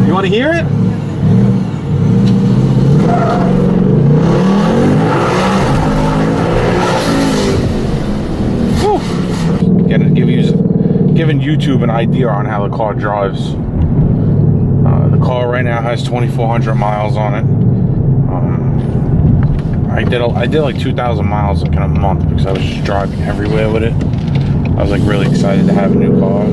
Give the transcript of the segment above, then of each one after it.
You want to hear it? Woo. Giving YouTube an idea on how the car drives. The car right now has 2,400 miles on it. I did like 2,000 miles like in a month because I was just driving everywhere with it. I was like really excited to have a new car.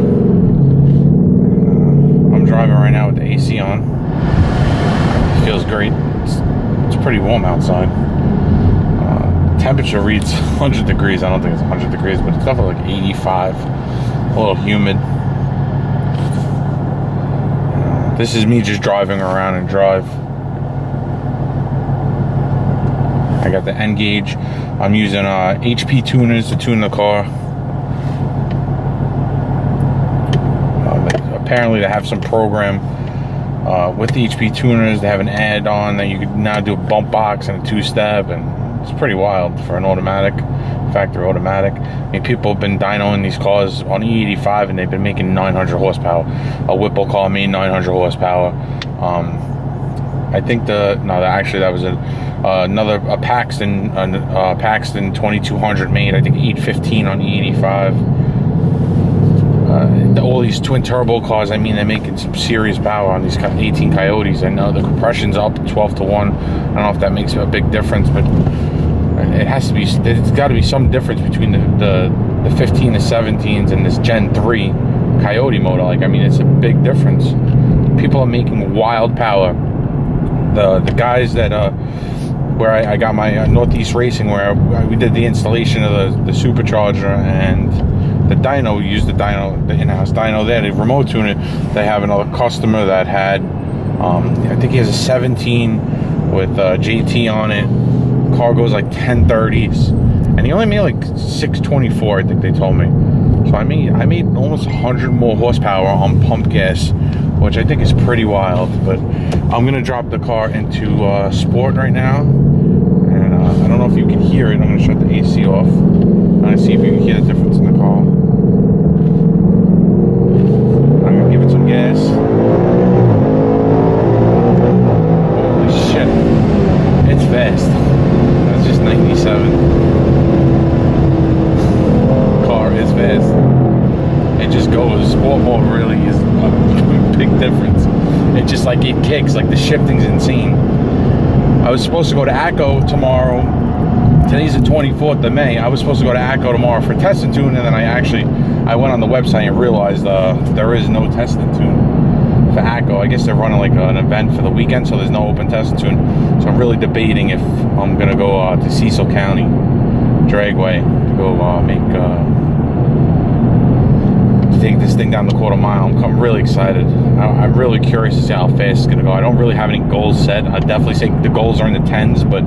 I'm driving right now with the AC on. It feels great. It's pretty warm outside. Temperature reads 100 degrees. I don't think it's 100 degrees, but it's definitely like 85. A little humid. This is me just driving around and drive. I got the N gauge. I'm using HP tuners to tune the car. Apparently they have some program with the HP tuners. They have an add-on that you can now do a bump box and a two-step, and it's pretty wild for an automatic, factory automatic. I mean, people have been dynoing these cars on E85 and they've been making 900 horsepower. A Whipple called me 900 horsepower. I think that was a Paxton 2200 made, I think 815 on E85. All these twin turbo cars, I mean, they're making some serious power on these 18 Coyotes. I know the compression's up 12 to 1. I don't know if that makes a big difference, but it has to be. There's got to be some difference between the 15 to 17s and this Gen 3 Coyote motor. Like, I mean, it's a big difference. People are making wild power. The guys that where I got my Northeast Racing, where we did the installation of the supercharger and the dyno. We used the in-house dyno there. They remote tune it. They have another customer that had, I think he has a 17 with JT on it. Car goes like 1030s, and he only made like 624. I think they told me. So I made almost 100 more horsepower on pump gas, which I think is pretty wild. But I'm gonna drop the car into sport right now, and I don't know if you can hear it. I'm gonna shut the AC off. I'm gonna see if you can hear the difference in the car. I'm gonna give it some gas. Holy shit, it's fast. That's just 97. Car is fast. It just goes. Sport mode really is a big difference. It just like it kicks, like the shifting's insane. I was supposed to go to ACO tomorrow. Today's the 24th of May. I was supposed to go to ACO tomorrow for test and tune, and then I went on the website and realized there is no test and tune for ACO. I guess they're running like an event for the weekend, so there's no open test and tune. So I'm really debating if I'm gonna go to Cecil County Dragway to go take this thing down the quarter mile. I'm really excited. I'm really curious to see how fast it's gonna go. I don't really have any goals set. I'd definitely say the goals are in the 10s, but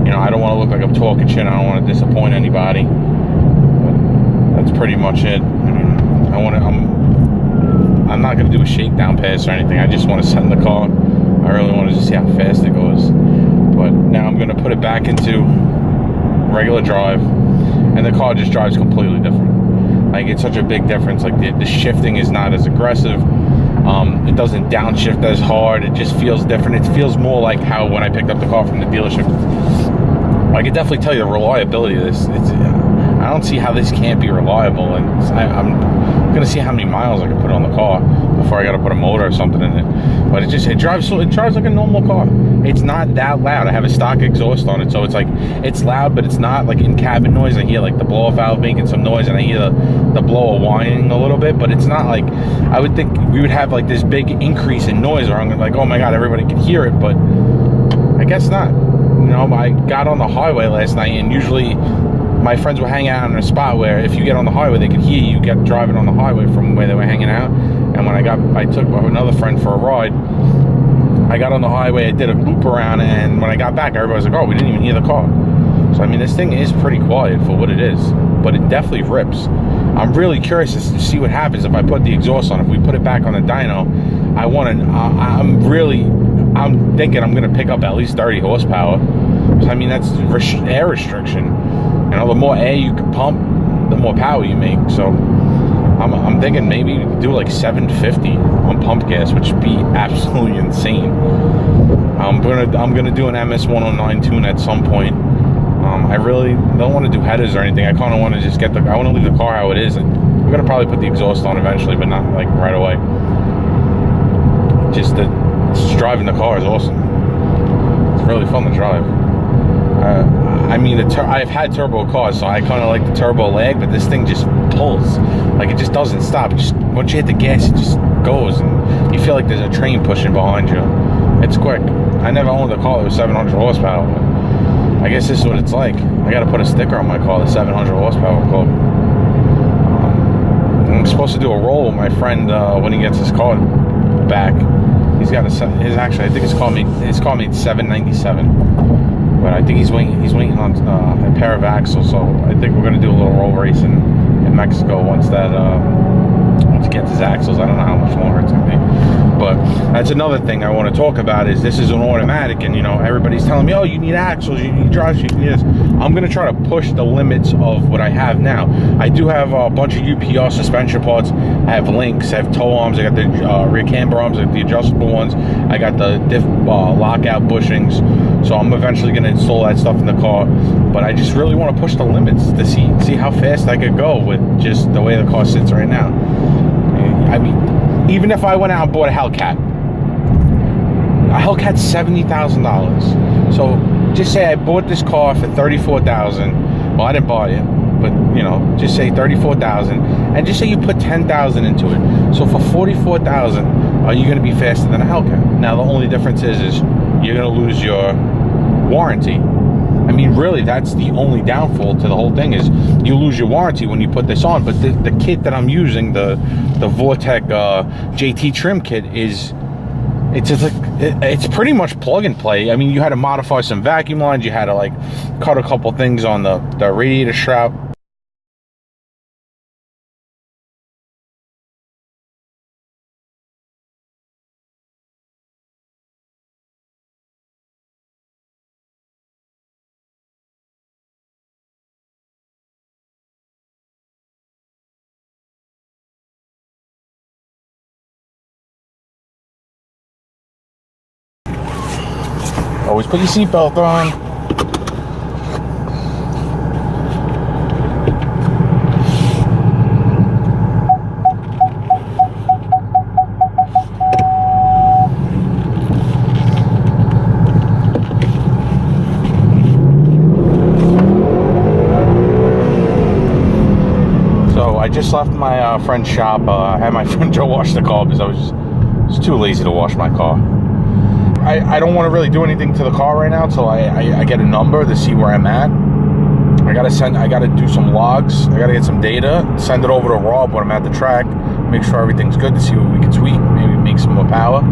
you know, I don't want to look like I'm talking shit. I don't want to disappoint anybody. But that's pretty much it. I mean, I'm not gonna do a shakedown pass or anything. I just want to set in the car. I really want to just see how fast it goes. But now I'm gonna put it back into regular drive, and the car just drives completely different. Like, it's such a big difference. Like, the shifting is not as aggressive. It doesn't downshift as hard. It just feels different. It feels more like how when I picked up the car from the dealership. I can definitely tell you the reliability of this. I don't see how this can't be reliable, and I'm gonna see how many miles I can put on the car before I gotta put a motor or something in it. But it drives like a normal car. It's not that loud. I have a stock exhaust on it, so it's like, it's loud, but it's not like in cabin noise. I hear like the blow-off valve making some noise, and I hear the blower whining a little bit, but it's not like, I would think we would have like this big increase in noise, or I'm gonna like, oh my god, everybody can hear it, but I guess not. You know, I got on the highway last night, and usually my friends were hanging out in a spot where if you get on the highway, they could hear you get driving on the highway from where they were hanging out. And when I took another friend for a ride. I got on the highway, I did a loop around, and when I got back, everybody was like, oh, we didn't even hear the car. So, I mean, this thing is pretty quiet for what it is, but it definitely rips. I'm really curious to see what happens if I put the exhaust on. If we put it back on the dyno, I'm thinking I'm going to pick up at least 30 horsepower. So, I mean, that's air restriction. You know, the more air you can pump, the more power you make. So, I'm thinking maybe do like 750 on pump gas, which would be absolutely insane. I'm gonna do an MS 109 tune at some point. I really don't want to do headers or anything. I kind of want to just I want to leave the car how it is. We're gonna probably put the exhaust on eventually, but not like right away. Just driving the car is awesome. It's really fun to drive. I mean, I've had turbo cars, so I kind of like the turbo lag, but this thing just pulls. Like, it just doesn't stop. Once you hit the gas, it just goes, and you feel like there's a train pushing behind you. It's quick. I never owned a car that was 700 horsepower, but I guess this is what it's like. I got to put a sticker on my car, the 700 horsepower club. I'm supposed to do a roll with my friend when he gets his car back. He's got actually, I think it's called me 797, but I think he's waiting on a pair of axles. So I think we're gonna do a little roll race in Mexico once he gets his axles. I don't know how much longer it's gonna be, but that's another thing I want to talk about. Is this is an automatic, and you know, everybody's telling me, oh, you need axles, you need drive shaft, you need this. I'm gonna try to push the limits of what I have now. I do have a bunch of UPR suspension parts. I have links, I have toe arms, I got the rear camber arms, I got the adjustable ones, I got the diff lockout bushings. So I'm eventually gonna install that stuff in the car, but I just really want to push the limits to see how fast I could go with just the way the car sits right now. I mean, even if I went out and bought a Hellcat $70,000. So just say I bought this car for $34,000. Well, I didn't buy it, but you know, just say $34,000, and just say you put $10,000 into it. So for $44,000, are you going to be faster than a Hellcat? Now the only difference is you're going to lose your warranty. I mean, really, that's the only downfall to the whole thing, is you lose your warranty when you put this on. But the kit that I'm using, the Vortech JT trim kit, it's pretty much plug and play. I mean, you had to modify some vacuum lines, you had to like cut a couple things on the radiator strap. Always put your seatbelt on. So I just left my friend's shop. I had my friend Joe wash the car because I was just too lazy to wash my car. I don't want to really do anything to the car right now until I get a number to see where I'm at. I gotta do some logs. I gotta get some data, send it over to Rob when I'm at the track, make sure everything's good to see what we can tweak, maybe make some more power.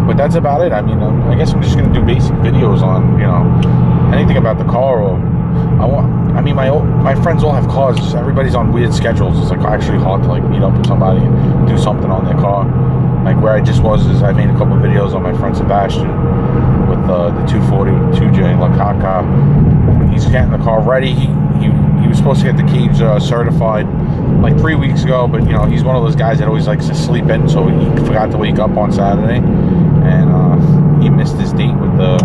But that's about it. I mean, I guess I'm just gonna do basic videos on, you know, anything about the car. Or I mean, my friends all have cars. Everybody's on weird schedules. It's like actually hard to like meet up with somebody and do something on their car. Like where I just was is I made a couple of videos on my friend Sebastian with the 240 2J La Caca. He's getting the car ready. He was supposed to get the cage certified like 3 weeks ago, but you know, he's one of those guys that always likes to sleep in, so he forgot to wake up on Saturday, and he missed his date with the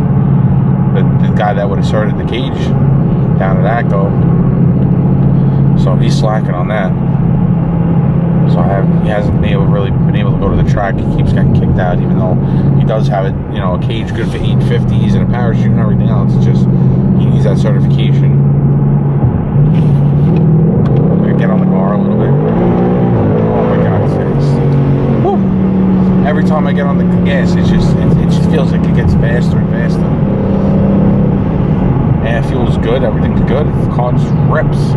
guy that would have started the cage down at ACO. So he's slacking on that. So he hasn't been able to go to the track. He keeps getting kicked out, even though he does have it, you know, a cage good for 850s and a parachute and everything else. It's just he needs that certification. I'm gonna get on the car a little bit. Oh my God, it's woo! Every time I get on the gas, it just feels like it gets faster and faster. Air fuel's good, everything's good. The car just rips,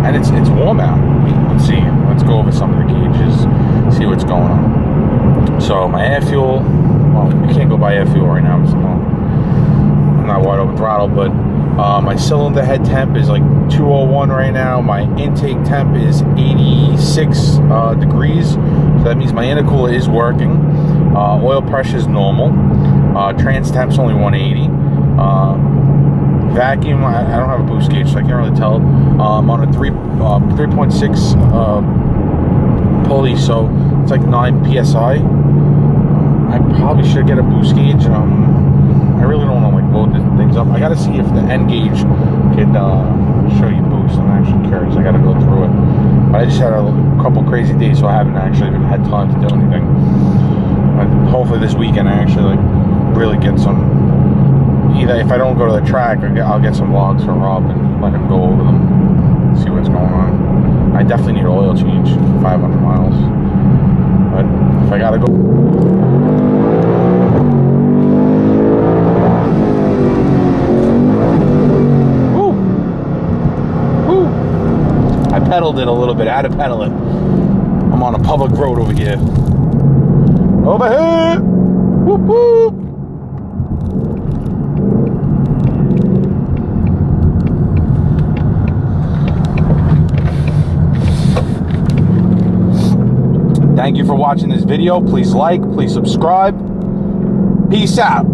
and it's warm out. Let's see. Let's go over some of the gauges, see what's going on. So my air fuel, well, you can't go by air fuel right now, so I'm not wide open throttle, but my cylinder head temp is like 201 right now. My intake temp is 86 degrees, so that means my intercooler is working. Oil pressure is normal. Trans temp's only 180. Vacuum, I don't have a boost gauge, so I can't really tell. I'm on a 3.6 pulley, so it's like 9 psi. I probably should get a boost gauge. I really don't want to like load the things up. I gotta see if the end gauge could show you boost. I'm actually curious. I gotta go through it. But I just had a couple crazy days, so I haven't actually even had time to do anything. But hopefully this weekend I actually like really get some. Either if I don't go to the track, I'll get some vlogs for Rob and let him go over them, see what's going on. I definitely need an oil change, 500 miles. But if I gotta go. I pedaled it a little bit. I had to pedal it. I'm on a public road over here. Over here! Whoop whoop! Thank you for watching this video. Please like, please subscribe. Peace out.